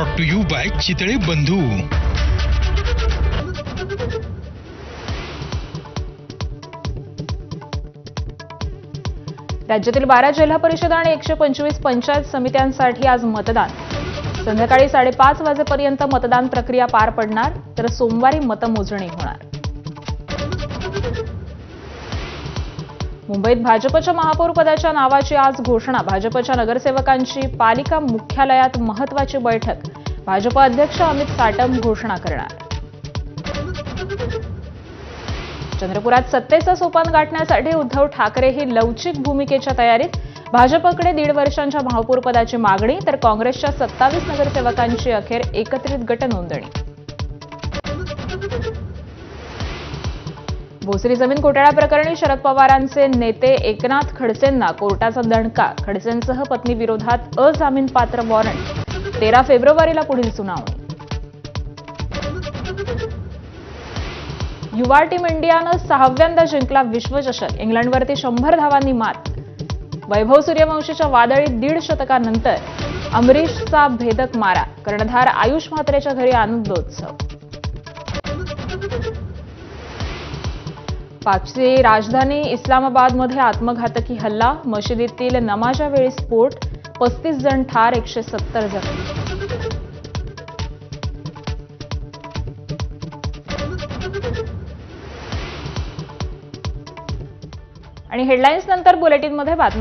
Brought to you by Chitale Bandhu. राज्यातील 12 जिल्हा परिषद आणि 125 पंचायत समित्यांसाठी आज मतदान. संध्याकाळी 5:30 वाजेपर्यंत मतदान प्रक्रिया पार पडणार, तर सोमवारी मतमोजणी होणार. मुंबईत भाजपच्या महापौर पदाच्या नावाची आज घोषणा. भाजपच्या नगरसेवकांची पालिका मुख्यालयात महत्त्वाची बैठक. भाजप अध्यक्ष अमित साटम घोषणा करणार. चंद्रपुरात सत्तेचं सोपान गाठण्यासाठी उद्धव ठाकरेही लवचिक भूमिकेच्या तयारीत. भाजपकडे 1.5 वर्षांच्या महापौरपदाची मागणी, तर काँग्रेसच्या 27 नगरसेवकांची अखेर एकत्रित गट नोंदणी. भोसरी जमीन घोटाळा प्रकरणी शरद पवारांचे नेते एकनाथ खडसेंना कोर्टाचा दणका. खडसेंसह पत्नीविरोधात अजामीनपात्र वॉरंट. 13 फेब्रुवारीला पुढील सुनावणी. युवा टीम इंडियानं 6व्यांदा जिंकला विश्वचषक. इंग्लंडवरती 100 धावांनी मात. वैभव सूर्यवंशीच्या वादळी 1.5 शतकानंतर अमरीशचा भेदक मारा. कर्णधार आयुष म्हात्रेच्या घरी आनंदोत्सव. पाकची राजधानी इस्लामाबादमध्ये आत्मघातकी हल्ला. मशिदीतील नमाजच्या वेळी स्फोट. 35 जण ठार, 170 जखमी. आणि हेडलाईन्स नंतर बुलेटिनमध्ये बातम्या.